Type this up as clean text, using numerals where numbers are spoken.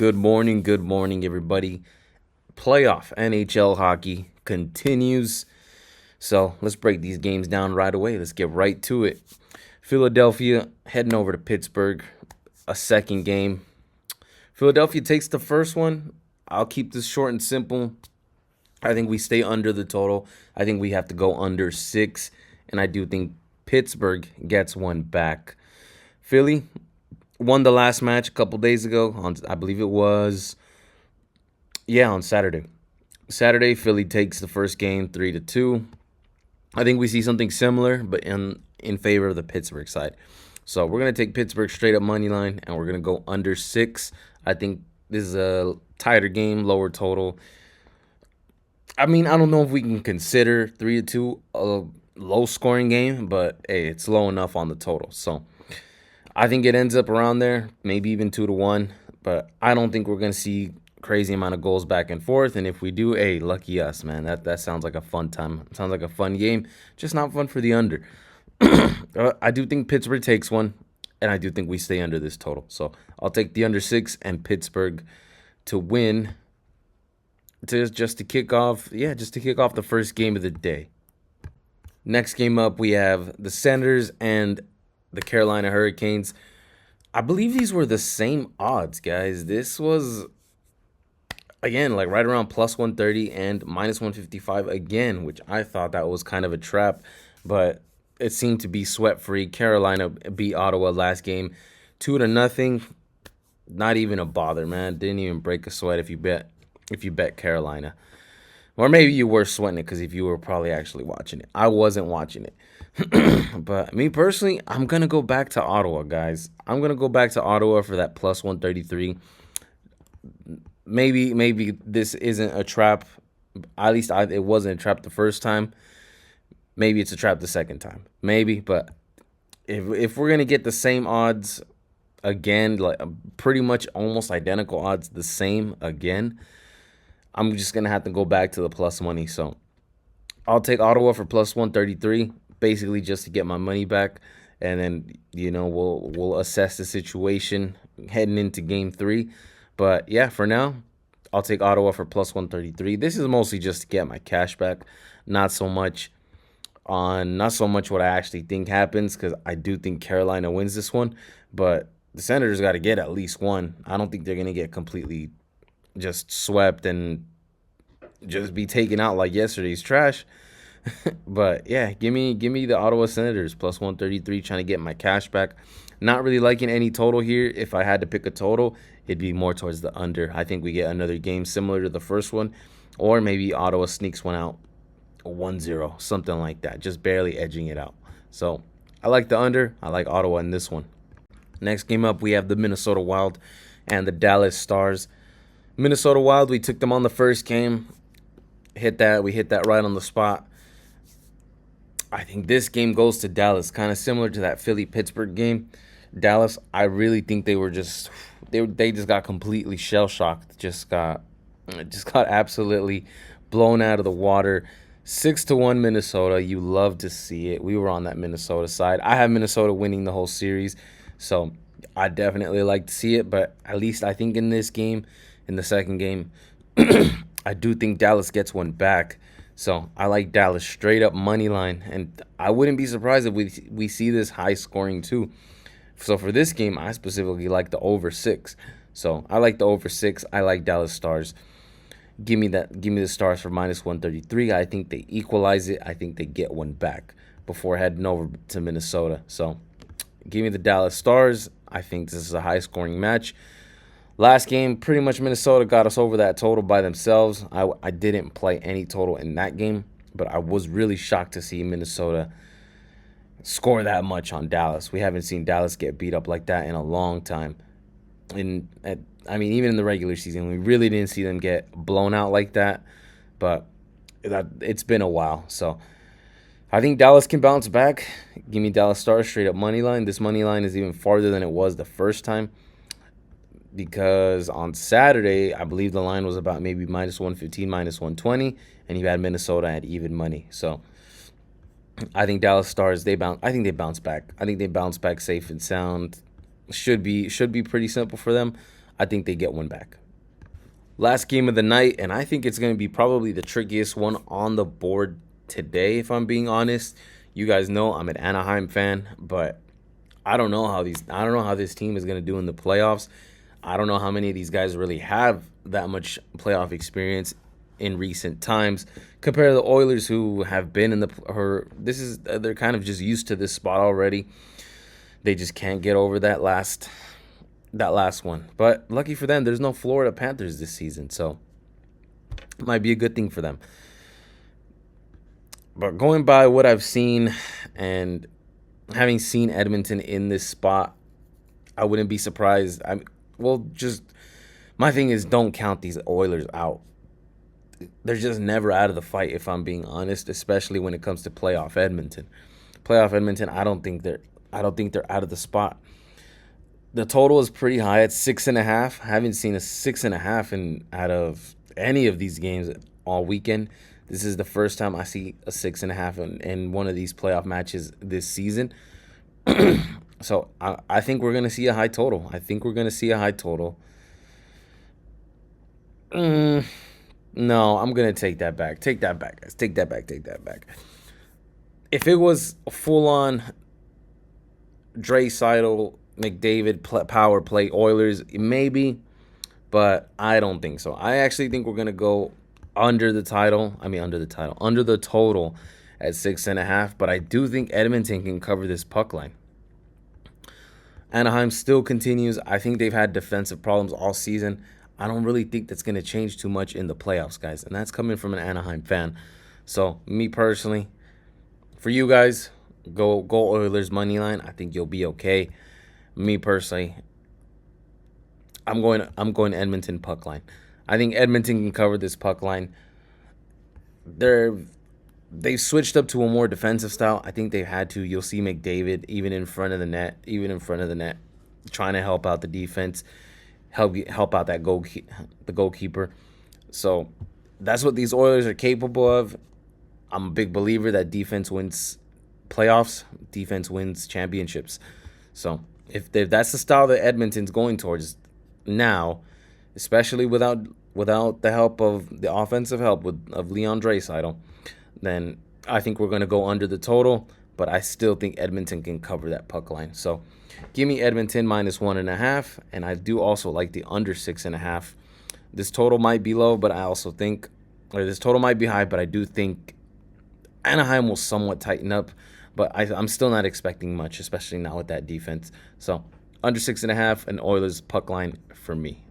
Good morning, everybody. Playoff NHL hockey continues. So let's break these games down right away. Let's get right to it. Philadelphia heading over to Pittsburgh, a second game. Philadelphia takes the first one. I'll keep this short and simple. I think we stay under the total. I think we have to go under 6. And I do think Pittsburgh gets one back. Philly won the last match a couple days ago. I believe it was, on Saturday. Philly takes the first game 3-2. I think we see something similar, but in favor of the Pittsburgh side. So we're gonna take Pittsburgh straight up money line, and we're gonna go under 6. I think this is a tighter game, lower total. I mean, I don't know if we can consider 3-2 a low scoring game, but hey, it's low enough on the total. So I think it ends up around there, maybe even 2-1. But I don't think we're gonna see crazy amount of goals back and forth. And if we do, hey, lucky us, man. That sounds like a fun time. Sounds like a fun game. Just not fun for the under. I do think Pittsburgh takes one, and I do think we stay under this total. So I'll take the under 6 and Pittsburgh to win. Just to kick off the first game of the day. Next game up, we have the Senators and the Carolina Hurricanes. I believe these were the same odds, guys. This was, again, like right around plus 130 and minus 155 again, which I thought that was kind of a trap, but it seemed to be sweat-free. Carolina beat Ottawa last game 2-0. Not even a bother, man. Didn't even break a sweat if you bet Carolina. Or maybe you were sweating it because if you were probably actually watching it. I wasn't watching it. But me personally, I'm going to go back to Ottawa, guys. I'm going to go back to Ottawa for that plus 133. Maybe this isn't a trap. At least it wasn't a trap the first time. Maybe it's a trap the second time. Maybe, but if we're going to get the same odds again, like pretty much almost identical odds the same again, I'm just going to have to go back to the plus money. So I'll take Ottawa for plus 133, basically just to get my money back. And then, we'll assess the situation heading into game 3. But yeah, for now, I'll take Ottawa for plus 133. This is mostly just to get my cash back, not so much what I actually think happens, because I do think Carolina wins this one. But the Senators got to get at least one. I don't think they're going to get completely just swept and just be taken out like yesterday's trash. But yeah, give me the Ottawa Senators plus 133, trying to get my cash back. Not really liking any total here. If I had to pick a total, it'd be more towards the under. I think we get another game similar to the first one, or maybe Ottawa sneaks one out 1-0, something like that, just barely edging it out. So I like the under. I like Ottawa in this one. Next game up, we have the Minnesota Wild and the Dallas Stars. Minnesota Wild, we took them on the first game. We hit that right on the spot. I think this game goes to Dallas, kind of similar to that Philly-Pittsburgh game. Dallas, I really think they just got completely shell-shocked. Just got absolutely blown out of the water. 6-1 Minnesota. You love to see it. We were on that Minnesota side. I have Minnesota winning the whole series, so I definitely like to see it. But at least I think in this game, in the second game, I do think Dallas gets one back. So I like Dallas straight up money line, and I wouldn't be surprised if we see this high scoring too. So for this game, I specifically like the over 6. So I like the over 6. I like Dallas Stars. Give me the Stars for minus 133. I think they equalize it. I think they get one back before heading over to Minnesota. So give me the Dallas Stars. I think this is a high scoring match. Last game, pretty much Minnesota got us over that total by themselves. I didn't play any total in that game, but I was really shocked to see Minnesota score that much on Dallas. We haven't seen Dallas get beat up like that in a long time. Even in the regular season, we really didn't see them get blown out like that, but it's been a while. So I think Dallas can bounce back. Give me Dallas Stars straight up money line. This money line is even farther than it was the first time, because on Saturday, I believe the line was about maybe minus 115, minus 120, and you had Minnesota at even money. So I think Dallas Stars, I think they bounce back. I think they bounce back safe and sound. Should be pretty simple for them. I think they get one back. Last game of the night, and I think it's going to be probably the trickiest one on the board today, if I'm being honest. You guys know I'm an Anaheim fan, but I don't know how this team is going to do in the playoffs. I don't know how many of these guys really have that much playoff experience in recent times compared to the Oilers, who have been in they're kind of just used to this spot already. They just can't get over that last one. But lucky for them, there's no Florida Panthers this season, so it might be a good thing for them. But going by what I've seen and having seen Edmonton in this spot, I wouldn't be surprised. Just my thing is, don't count these Oilers out. They're just never out of the fight, if I'm being honest, especially when it comes to playoff Edmonton. Playoff Edmonton, I don't think they're out of the spot. The total is pretty high at 6.5. I haven't seen a 6.5 out of any of these games all weekend. This is the first time I see a 6.5 in one of these playoff matches this season. So I think we're going to see a high total. No, I'm going to take that back. Take that back, guys. Take that back. If it was a full-on Draisaitl, McDavid power play Oilers, maybe, but I don't think so. I actually think we're going to go under the total at 6.5, but I do think Edmonton can cover this puck line. Anaheim still continues. I think they've had defensive problems all season. I don't really think that's going to change too much in the playoffs, guys, and that's coming from an Anaheim fan. So, me personally, for you guys, go Oilers money line. I think you'll be okay. Me personally, I'm going Edmonton puck line. I think Edmonton can cover this puck line. They've switched up to a more defensive style. I think they've had to. You'll see McDavid even in front of the net, trying to help out the defense, help out the goalkeeper. So that's what these Oilers are capable of. I'm a big believer that defense wins playoffs, defense wins championships. So if that's the style that Edmonton's going towards now, especially without the help of the offensive help of Leon Draisaitl, then I think we're going to go under the total, but I still think Edmonton can cover that puck line. So give me Edmonton -1.5, and I do also like the under 6.5. This total might be low, but this total might be high, but I do think Anaheim will somewhat tighten up, but I'm still not expecting much, especially now with that defense. So under 6.5, an Oilers puck line for me.